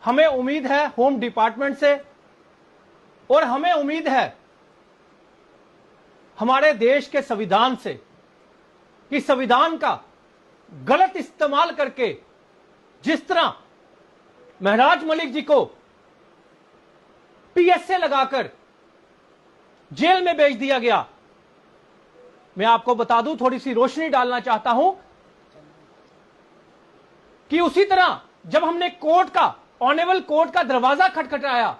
हमें उम्मीद है होम डिपार्टमेंट से, और हमें उम्मीद है हमारे देश के संविधान से कि संविधान का गलत इस्तेमाल करके जिस तरह महराज मलिक जी को पीएसए लगाकर जेल में भेज दिया गया। मैं आपको बता दूं, थोड़ी सी रोशनी डालना चाहता हूं कि उसी तरह जब हमने कोर्ट का, ऑनेबल कोर्ट का दरवाजा खटखटाया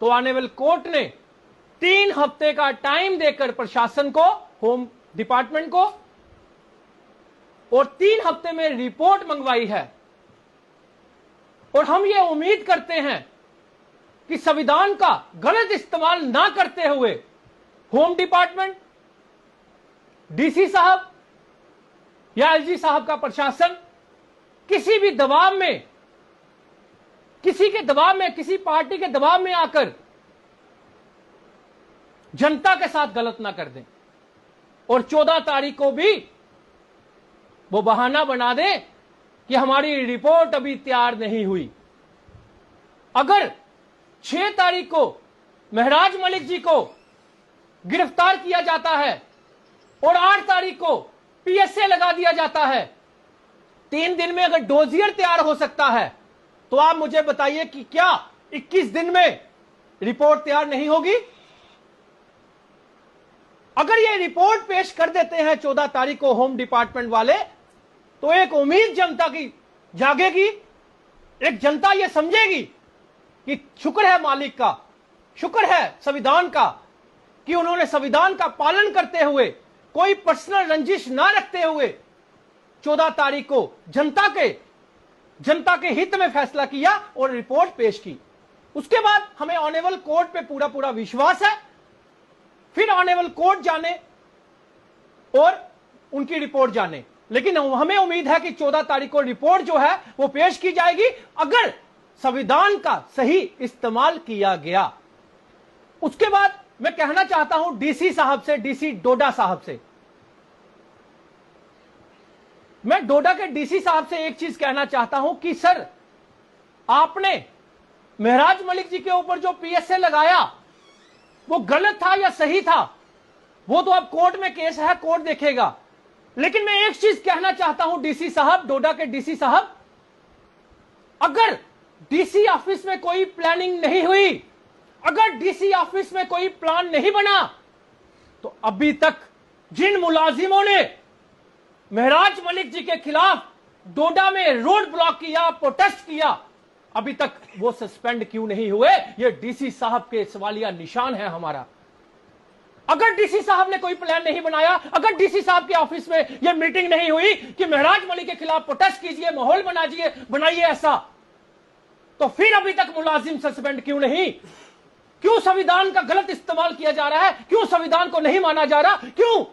तो ऑनेबल कोर्ट ने 3 हफ्ते का टाइम देकर प्रशासन को, होम डिपार्टमेंट को, और 3 हफ्ते में रिपोर्ट मंगवाई है। और हम ये उम्मीद करते हैं कि संविधान का गलत इस्तेमाल ना करते हुए होम डिपार्टमेंट, डीसी साहब या एलजी साहब का प्रशासन किसी भी दबाव में, किसी के दबाव में, किसी पार्टी के दबाव में आकर जनता के साथ गलत ना कर दें और 14 तारीख को भी वो बहाना बना दें कि हमारी रिपोर्ट अभी तैयार नहीं हुई। अगर 6 तारीख को महराज मलिक जी को गिरफ्तार किया जाता है और 8 तारीख को पीएसए लगा दिया जाता है, 3 दिन में अगर डोजियर तैयार हो सकता है, तो आप मुझे बताइए कि क्या 21 दिन में रिपोर्ट तैयार नहीं होगी? अगर ये रिपोर्ट पेश कर देते हैं 14 तारीख को होम डिपार्टमेंट वाले, तो एक उम्मीद जनता की जागेगी, एक जनता ये समझेगी कि शुक्र है मालिक का, शुक्र है संविधान का कि उन्होंने संविधान का पालन करते हुए, कोई पर्सनल रंजिश ना रखते हुए 14 तारीख को जनता के हित में फैसला किया और रिपोर्ट पेश की। उसके बाद हमें ऑनेबल कोर्ट पे पूरा पूरा विश्वास है। फिर ऑनेबल कोर्ट जाने और उनकी रिपोर्ट जाने, लेकिन हमें उम्मीद है कि 14 तारीख को रिपोर्ट जो है वो पेश की जाएगी अगर संविधान का सही इस्तेमाल किया गया। उसके बाद मैं कहना चाहता हूं डीसी साहब से, डीसी डोडा साहब से, मैं डोडा के डीसी साहब से एक चीज कहना चाहता हूं कि सर, आपने महराज मलिक जी के ऊपर जो पीएसए लगाया वो गलत था या सही था, वो तो अब कोर्ट में केस है, कोर्ट देखेगा। लेकिन मैं एक चीज कहना चाहता हूं डीसी साहब, डोडा के डीसी साहब, अगर डीसी ऑफिस में कोई प्लानिंग नहीं हुई, अगर डीसी ऑफिस में कोई प्लान नहीं बना, तो अभी तक जिन मुलाजिमों ने महराज मलिक जी के खिलाफ डोडा में रोड ब्लॉक किया, प्रोटेस्ट किया, अभी तक वो सस्पेंड क्यों नहीं हुए? ये डीसी साहब के सवालिया निशान है हमारा। अगर डीसी साहब ने कोई प्लान नहीं बनाया, अगर डीसी साहब के ऑफिस में ये मीटिंग नहीं हुई कि महराज मलिक के खिलाफ प्रोटेस्ट कीजिए, माहौल बनाइए ऐसा, तो फिर अभी तक मुलाजिम सस्पेंड क्यों नहीं? क्यों संविधान का गलत इस्तेमाल किया जा रहा है? क्यों संविधान को नहीं माना जा रहा? क्यों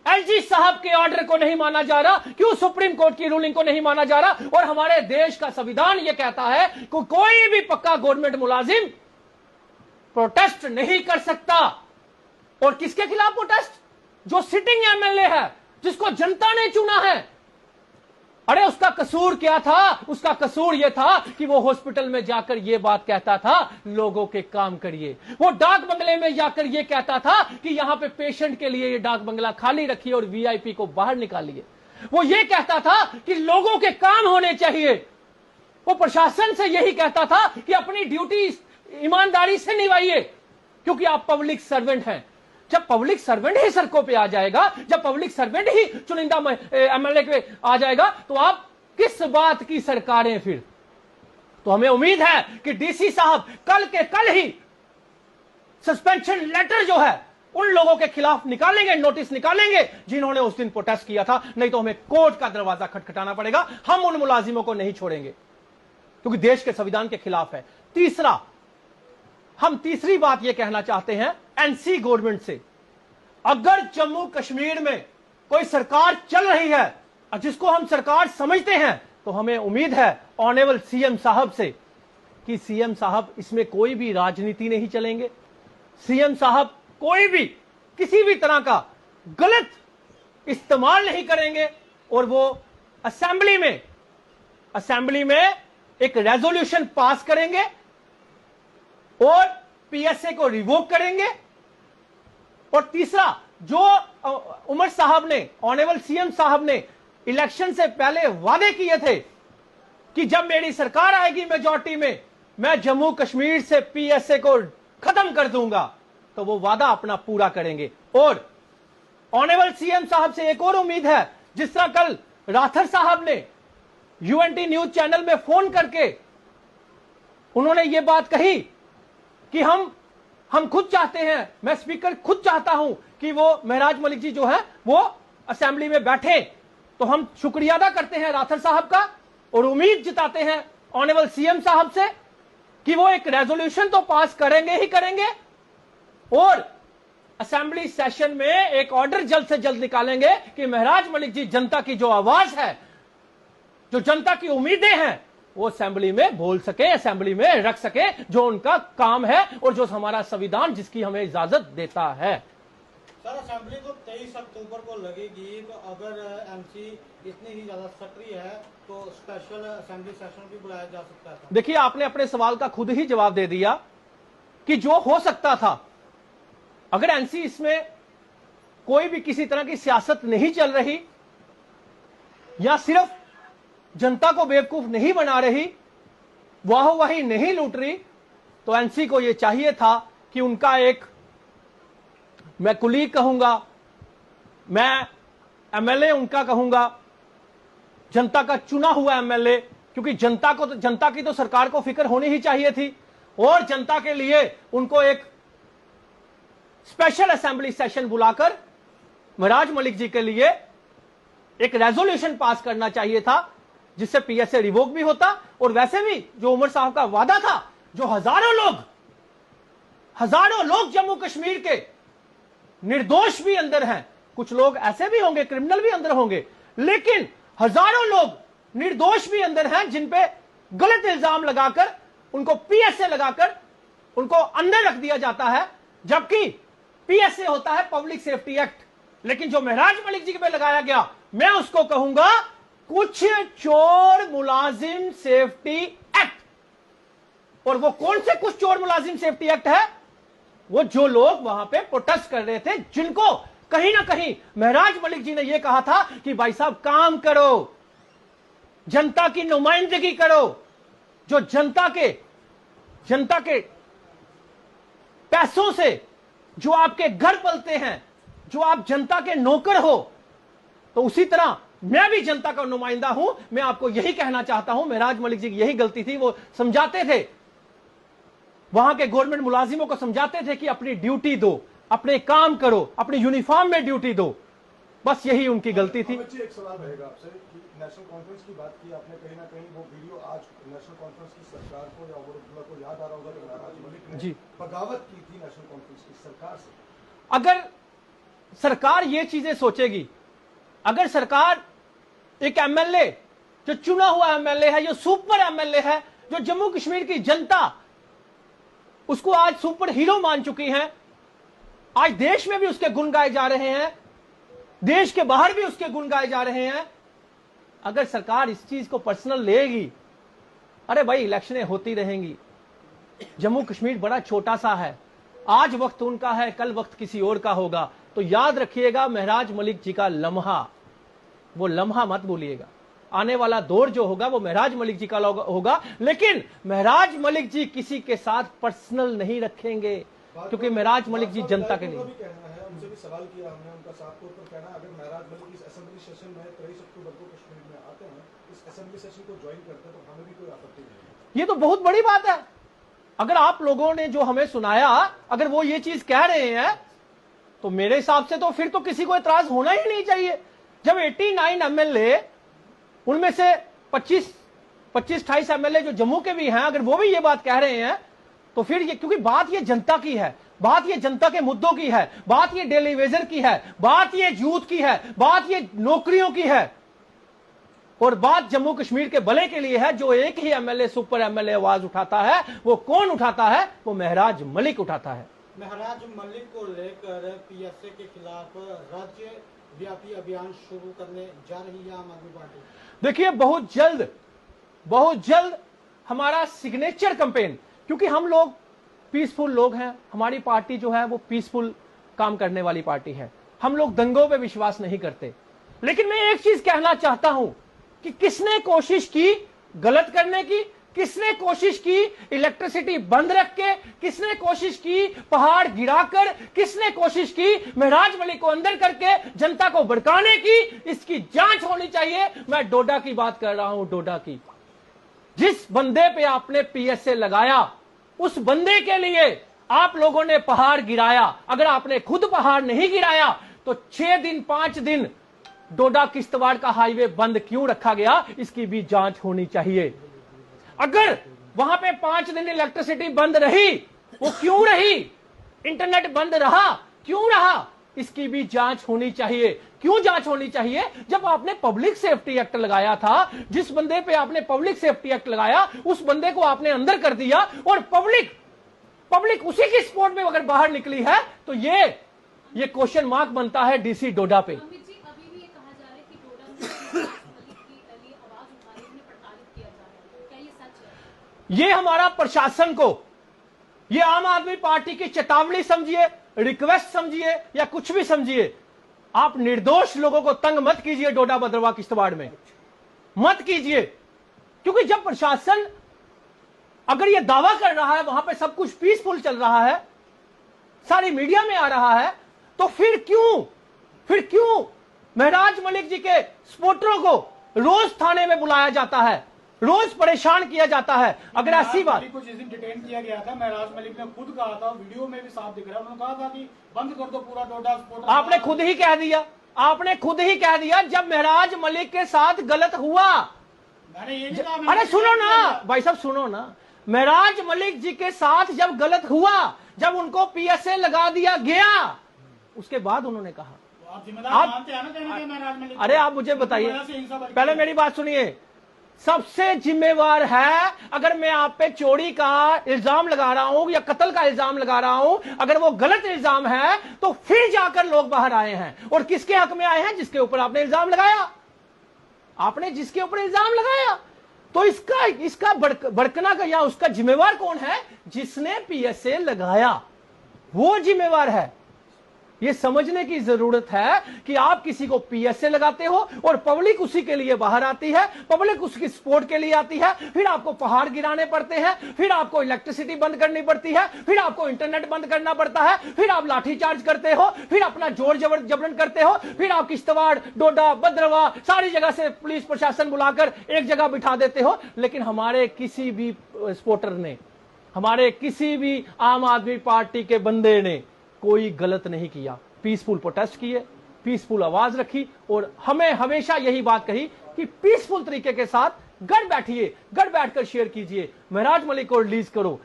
एलजी साहब के ऑर्डर को नहीं माना जा रहा? क्यों सुप्रीम कोर्ट की रूलिंग को नहीं माना जा रहा? और हमारे देश का संविधान यह कहता है कि कोई भी पक्का गवर्नमेंट मुलाजिम प्रोटेस्ट नहीं कर सकता। और किसके खिलाफ प्रोटेस्ट? जो सिटिंग एमएलए है, जिसको जनता ने चुना है। अरे उसका कसूर क्या था? उसका कसूर यह था कि वो हॉस्पिटल में जाकर यह बात कहता था, लोगों के काम करिए। वो डाक बंगले में जाकर यह कहता था कि यहां पे पेशेंट के लिए ये डाक बंगला खाली रखिए और वीआईपी को बाहर निकालिए। वो ये कहता था कि लोगों के काम होने चाहिए। वो प्रशासन से यही कहता था कि अपनी ड्यूटी ईमानदारी से निभाइए, क्योंकि आप पब्लिक सर्वेंट हैं। जब पब्लिक सर्वेंट ही सड़कों पे आ जाएगा, जब पब्लिक सर्वेंट ही चुनिंदा एमएलए पे आ जाएगा, तो आप किस बात की सरकारें फिर? तो हमें उम्मीद है कि डीसी साहब कल के कल ही सस्पेंशन लेटर जो है उन लोगों के खिलाफ निकालेंगे, नोटिस निकालेंगे जिन्होंने उस दिन प्रोटेस्ट किया था। नहीं तो हमें कोर्ट का दरवाजा खटखटाना पड़ेगा। हम उन मुलाजिमों को नहीं छोड़ेंगे क्योंकि देश के संविधान के खिलाफ है। तीसरा, हम तीसरी बात यह कहना चाहते हैं एनसी गवर्नमेंट से, अगर जम्मू कश्मीर में कोई सरकार चल रही है जिसको हम सरकार समझते हैं, तो हमें उम्मीद है ऑनेबल सीएम साहब से कि सीएम साहब इसमें कोई भी राजनीति नहीं चलेंगे। सीएम साहब कोई भी किसी भी तरह का गलत इस्तेमाल नहीं करेंगे और वो असेंबली में एक रेजोल्यूशन पास करेंगे और पीएसए को रिवोक करेंगे। और तीसरा, जो उमर साहब ने, ऑनरेबल सीएम साहब ने इलेक्शन से पहले वादे किए थे कि जब मेरी सरकार आएगी मेजॉरिटी में, मैं जम्मू कश्मीर से पीएसए को खत्म कर दूंगा, तो वो वादा अपना पूरा करेंगे। और ऑनरेबल सीएम साहब से एक और उम्मीद है, जिस तरह कल राठौर साहब ने यूएनटी न्यूज चैनल में फोन करके उन्होंने ये बात कही कि हम खुद चाहते हैं, मैं स्पीकर खुद चाहता हूं कि वो महराज मलिक जी जो है वो असेंबली में बैठे। तो हम शुक्रिया अदा करते हैं राठौर साहब का और उम्मीद जताते हैं ऑनरेबल सीएम साहब से कि वो एक रेजोल्यूशन तो पास करेंगे ही करेंगे और असेंबली सेशन में एक ऑर्डर जल्द से जल्द निकालेंगे कि महराज मलिक जी जनता की जो आवाज है, जो जनता की उम्मीदें हैं, वो असेंबली में बोल सके, असेंबली में रख सके, जो उनका काम है और जो हमारा संविधान जिसकी हमें इजाजत देता है। सर, असेंबली तो 23 अक्टूबर को लगेगी, तो अगर एमसी इतनी ही ज्यादा सक्रिय है तो स्पेशल असेंबली सेशन भी बुलाया जा सकता था। देखिए, आपने अपने सवाल का खुद ही जवाब दे दिया कि जो हो सकता था, अगर एनसी इसमें कोई भी किसी तरह की सियासत नहीं चल रही या सिर्फ जनता को बेवकूफ नहीं बना रही, वाहवाही नहीं लूट रही, तो एनसी को यह चाहिए था कि उनका एक, मैं कुलीग कहूंगा, मैं एमएलए उनका कहूंगा, जनता का चुना हुआ एमएलए, क्योंकि जनता की तो सरकार को फिक्र होनी ही चाहिए थी और जनता के लिए उनको एक स्पेशल असेंबली सेशन बुलाकर महराज मलिक जी के लिए एक रेजोल्यूशन पास करना चाहिए था, जिससे पीएसए रिवोक भी होता। और वैसे भी जो उमर साहब का वादा था, जो हजारों लोग जम्मू कश्मीर के निर्दोष भी अंदर हैं, कुछ लोग ऐसे भी होंगे, क्रिमिनल भी अंदर होंगे, लेकिन हजारों लोग निर्दोष भी अंदर हैं जिन पे गलत इल्जाम लगाकर उनको पीएसए लगाकर उनको अंदर रख दिया जाता है, जबकि पीएसए होता है पब्लिक सेफ्टी एक्ट। लेकिन जो महराज मलिक जी पे लगाया गया, मैं उसको कहूंगा कुछ चोर मुलाजिम सेफ्टी एक्ट। और वो कौन से कुछ चोर मुलाजिम सेफ्टी एक्ट है? वो जो लोग वहां पे प्रोटेस्ट कर रहे थे, जिनको कहीं ना कहीं महराज मलिक जी ने यह कहा था कि भाई साहब काम करो, जनता की नुमाइंदगी करो, जो जनता के पैसों से जो आपके घर पलते हैं, जो आप जनता के नौकर हो, तो उसी तरह मैं भी जनता का नुमाइंदा हूं। मैं आपको यही कहना चाहता हूं, महराज मलिक जी की यही गलती थी। वो समझाते थे, वहां के गवर्नमेंट मुलाजिमों को समझाते थे कि अपनी ड्यूटी दो, अपने काम करो, अपने यूनिफॉर्म में ड्यूटी दो, बस यही उनकी गलती थी। एक सवाल रहेगा आपसे कि नेशनल कॉन्फ्रेंस की बात की आपने, कहीं ना कहीं वो वीडियो आज नेशनल कॉन्फ्रेंस की सरकार को या अब्दुल्ला को याद आ रहा होगा कि महराज मलिक ने जी बगावत की थी नेशनल कॉन्फ्रेंस की सरकार से। अगर सरकार ये चीजें सोचेगी, अगर सरकार एक एमएलए जो चुना हुआ एमएलए है, जो सुपर एमएलए है, जो जम्मू कश्मीर की जनता उसको आज सुपर हीरो मान चुकी है, आज देश में भी उसके गुण गाए जा रहे हैं, देश के बाहर भी उसके गुण गाए जा रहे हैं, अगर सरकार इस चीज को पर्सनल लेगी, अरे भाई इलेक्शनें होती रहेंगी, जम्मू कश्मीर बड़ा छोटा सा है, आज वक्त उनका है, कल वक्त किसी और का होगा। तो याद रखिएगा महराज मलिक जी का लम्हा, वो लम्हा मत भूलिएगा। आने वाला दौर जो होगा वो महराज मलिक जी का होगा, लेकिन महराज मलिक जी किसी के साथ पर्सनल नहीं रखेंगे, क्योंकि महराज मलिक जी जनता के लिए। उनसे भी सवाल किया हमने, उनका साफ तौर पर कहना, अगर महराज मलिक इस असेंबली सेशन में 23 अक्टूबर को कश्मीर में आते हैं, इस असेंबली सेशन को ज्वाइन करते हैं, तो हमें भी कोई आपत्ति नहीं। ये तो बहुत बड़ी बात है। अगर आप लोगों ने जो हमें सुनाया, अगर वो ये चीज कह रहे हैं, तो मेरे हिसाब से तो फिर तो किसी को एतराज होना ही नहीं चाहिए। जब 89 एमएलए, उनमें से 25-28 एमएलए जो जम्मू के भी हैं, अगर वो भी ये बात कह रहे हैं, तो फिर ये, क्योंकि बात ये जनता की है, बात ये जनता के मुद्दों की है, बात ये डेली वेजर की है, बात ये यूथ की है, बात ये नौकरियों की है, और बात जम्मू कश्मीर के भले के लिए है। जो एक ही एमएलए, सुपर एमएलए आवाज उठाता है, वो कौन उठाता है? वो महराज मलिक उठाता है। महराज मलिक को लेकर पीएसए के खिलाफ राज्य व्यापी अभियान शुरू करने जा रही है आम आदमी पार्टी। देखिए, बहुत जल्द हमारा सिग्नेचर कैंपेन, क्योंकि हम लोग पीसफुल लोग हैं, हमारी पार्टी जो है वो पीसफुल काम करने वाली पार्टी है, हम लोग दंगों पे विश्वास नहीं करते। लेकिन मैं एक चीज कहना चाहता हूं कि किसने कोशिश की गलत करने की, किसने कोशिश की इलेक्ट्रिसिटी बंद रख के, किसने कोशिश की पहाड़ गिराकर, किसने कोशिश की महराज मलिक को अंदर करके जनता को भड़काने की, इसकी जांच होनी चाहिए। मैं डोडा की बात कर रहा हूं, डोडा की। जिस बंदे पे आपने पीएसए लगाया, उस बंदे के लिए आप लोगों ने पहाड़ गिराया। अगर आपने खुद पहाड़ नहीं गिराया तो 6 दिन 5 दिन डोडा किश्तवाड़ का हाईवे बंद क्यों रखा गया, इसकी भी जांच होनी चाहिए। अगर वहां पे 5 दिन इलेक्ट्रिसिटी बंद रही, वो क्यों रही, इंटरनेट बंद रहा, क्यों रहा, इसकी भी जांच होनी चाहिए। क्यों जांच होनी चाहिए? जब आपने पब्लिक सेफ्टी एक्ट लगाया था, जिस बंदे पे आपने पब्लिक सेफ्टी एक्ट लगाया, उस बंदे को आपने अंदर कर दिया और पब्लिक उसी की सपोर्ट में अगर बाहर निकली है तो ये क्वेश्चन मार्क बनता है डीसी डोडा पे। अमित जी, अभी भी ये कहा जा रहा है कि डोडा में मलिक की लिए आवाज उठा रहे हैं, उन्हें प्रताड़ित किया जा रहा है, क्या ये सच है? ये हमारा प्रशासन को, ये आम आदमी पार्टी की चेतावनी समझिए, रिक्वेस्ट समझिए या कुछ भी समझिए, आप निर्दोष लोगों को तंग मत कीजिए। डोडा भद्रवाह किश्तवाड़ में मत कीजिए, क्योंकि जब प्रशासन अगर ये दावा कर रहा है वहां पे सब कुछ पीसफुल चल रहा है, सारी मीडिया में आ रहा है, तो फिर क्यों महराज मलिक जी के सपोर्टरों को रोज थाने में बुलाया जाता है, रोज परेशान किया जाता है? अगर ऐसी बात को जिस दिन डिटेन किया गया था, महराज मलिक ने खुद कहा था, वीडियो में भी साफ दिख रहा है, उन्होंने कहा था कि बंद कर दो पूरा डोडा स्पोर्ट। आपने खुद ही कह दिया जब महराज मलिक के साथ गलत हुआ। मैंने ये नहीं कहा। अरे सुनो ना भाई साहब, सुनो ना, महराज मलिक जी के साथ जब गलत हुआ, जब उनको पीएसए लगा दिया गया, उसके बाद उन्होंने कहा आप जिम्मेदार मानते हैं ना कहीं ना कहीं महराज मलिक को? अरे आप मुझे बताइए, पहले मेरी बात सुनिए। सबसे जिम्मेवार है, अगर मैं आप पे चोरी का इल्जाम लगा रहा हूं या कत्ल का इल्जाम लगा रहा हूं, अगर वो गलत इल्जाम है तो फिर जाकर लोग बाहर आए हैं। और किसके हक में आए हैं? जिसके ऊपर आपने इल्जाम लगाया। आपने जिसके ऊपर इल्जाम लगाया, तो इसका भड़कना का या उसका जिम्मेवार कौन है? जिसने पीएसए लगाया, वो जिम्मेवार है। ये समझने की जरूरत है कि आप किसी को पीएसए लगाते हो और पब्लिक उसी के लिए बाहर आती है, पब्लिक उसकी सपोर्ट के लिए आती है, फिर आपको पहाड़ गिराने पड़ते हैं, फिर आपको इलेक्ट्रिसिटी बंद करनी पड़ती है, फिर आपको इंटरनेट बंद करना पड़ता है, फिर आप लाठीचार्ज करते हो, फिर अपना जोर जबरन करते हो, फिर आप किश्तवाड़, डोडा, भद्रवाह सारी जगह से पुलिस प्रशासन बुलाकर एक जगह बिठा देते हो। लेकिन हमारे किसी भी सपोर्टर ने, हमारे किसी भी आम आदमी पार्टी के बंदे ने कोई गलत नहीं किया। पीसफुल प्रोटेस्ट किए, पीसफुल आवाज रखी और हमें हमेशा यही बात कही कि पीसफुल तरीके के साथ घर बैठिए, घर बैठकर शेयर कीजिए, महराज मलिक को रिलीज करो,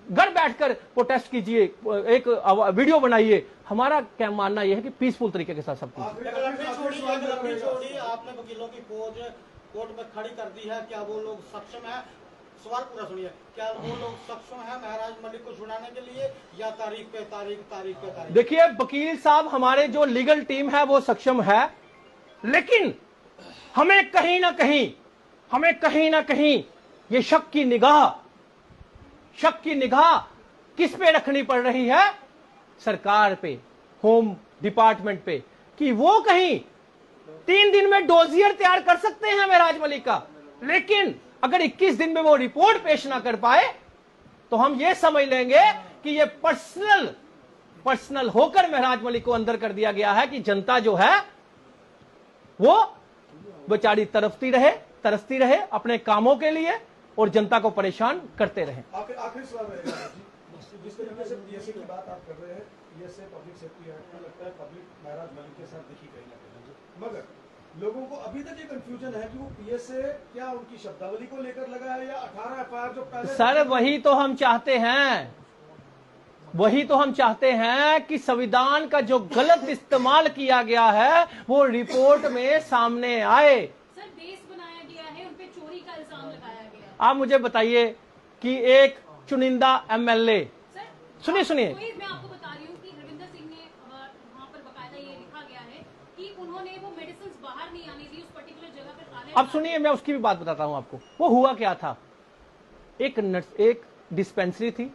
घर बैठकर प्रोटेस्ट कीजिए, एक वीडियो बनाइए। हमारा क्या मानना यह है कि पीसफुल तरीके के साथ सब कुछ। आपने वकीलों की फौज कोर्ट में खड़ी कर दी है, क्या वो लोग सक्षम है? सवाल पूरा सुनिए, क्या वो लोग सक्षम है महराज मलिक को छुड़ाने के लिए, या तारीख पे तारीख? देखिए वकील साहब, हमारे जो लीगल टीम है वो सक्षम है, लेकिन हमें कहीं ना कहीं ये शक की निगाह किस पे रखनी पड़ रही है? सरकार पे, होम डिपार्टमेंट पे, कि वो कहीं 3 दिन में डोजियर तैयार कर सकते हैं महराज मलिक का, लेकिन अगर 21 दिन में वो रिपोर्ट पेश ना कर पाए तो हम ये समझ लेंगे कि ये पर्सनल होकर महराज मलिक को अंदर कर दिया गया है, कि जनता जो है वो बेचारी तरसती रहे अपने कामों के लिए और जनता को परेशान करते रहे। आखिरी सवाल रहेगा जी, जिस तरीके से पीएसए की बात आप कर रहे हैं, पीएसए पब्लिक सेफ्टी एक्ट में लगता है पब्लिक महराज मलिक के साथ दिखी कहीं ना कहीं, मगर लोगों को अभी तक ये कंफ्यूजन है कि वो पीएसए क्या उनकी शब्दावली को लेकर लगा है या 18 एफआईआर जो पहले। सर वही तो हम चाहते हैं कि संविधान का जो गलत इस्तेमाल किया गया है वो रिपोर्ट में सामने आए। सर बेस बनाया गया है, उन पे चोरी का इल्जाम लगाया गया है। आप मुझे बताइए कि एक चुनिंदा एमएलए, सुनिए मैं आपको बता रही हूँ कि हरविंदर सिंह ने वहाँ पर बकायदा ये लिखा गया है कि उन्होंने वो मेडिसिन बाहर नहीं आने दी, उस पर्टिकुलर जगह पे ताले। अब सुनिए, मैं उसकी भी बात बताता हूं आपको। वो हुआ क्या था, एक डिस्पेंसरी थी,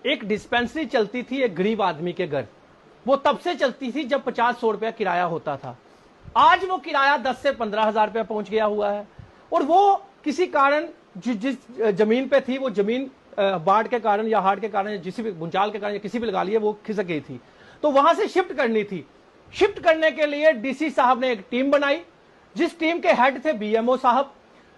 एक डिस्पेंसरी चलती थी एक गरीब आदमी के घर। वो तब से चलती थी जब 50-100 रुपया किराया होता था। आज वो किराया 10 से 15,000 रुपया पहुंच गया हुआ है। और वो किसी कारण जिस जमीन पे थी, वो जमीन बाढ़ के कारण या हाड़ के कारण या किसी भी भूचाल के कारण या किसी भी लगा लिए वो खिसक गई थी, तो वहां से शिफ्ट करनी थी। शिफ्ट करने के लिए डीसी साहब ने एक टीम बनाई, जिस टीम के हेड थे बीएमओ साहब।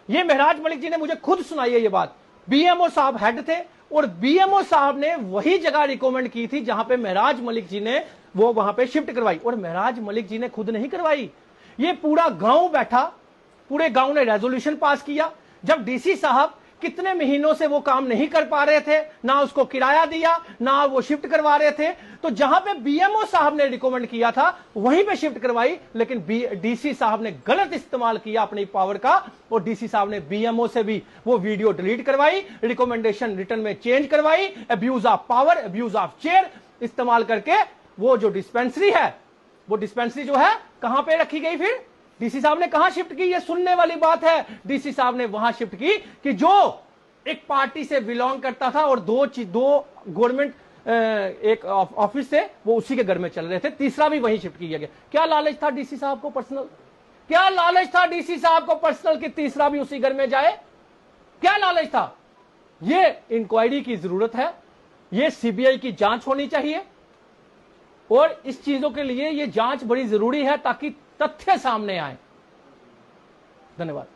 ये महराज मलिक जी ने मुझे खुद सुनाई है ये बात। बीएमओ साहब हेड थे और बीएमओ साहब ने वही जगह रिकमेंड की थी जहां पे महराज मलिक जी ने वो वहां पे शिफ्ट करवाई। और महराज मलिक जी ने खुद नहीं करवाई, ये पूरा गांव बैठा, पूरे गांव ने रेजोल्यूशन पास किया। जब डीसी साहब कितने महीनों से वो काम नहीं कर पा रहे थे, ना उसको किराया दिया, ना वो शिफ्ट करवा रहे थे, तो जहां पे बीएमओ साहब ने रिकमेंड किया था वहीं पे शिफ्ट करवाई। लेकिन डीसी साहब ने गलत इस्तेमाल किया अपनी पावर का, और डीसी साहब ने बीएमओ से भी वो वीडियो डिलीट करवाई, रिकमेंडेशन रिटर्न में चेंज करवाई, abuse of power, abuse of chair इस्तेमाल करके वो जो डिस्पेंसरी है, वो डिस्पेंसरी जो है कहां पे रखी गई। फिर डीसी साहब ने कहां शिफ्ट की, ये सुनने वाली बात है। डीसी साहब ने वहां शिफ्ट की कि जो एक पार्टी से बिलोंग करता था और दो गवर्नमेंट एक ऑफिस से वो उसी के घर में चल रहे थे, तीसरा भी वहीं शिफ्ट किया गया। क्या लालच था डीसी साहब को पर्सनल, क्या लालच था डीसी साहब को पर्सनल कि तीसरा भी उसी घर में जाए, क्या लालच था। ये इंक्वायरी की जरूरत है, ये सीबीआई की जांच होनी चाहिए, और इस चीजों के लिए ये जांच बड़ी जरूरी है ताकि तथ्य सामने आए। धन्यवाद।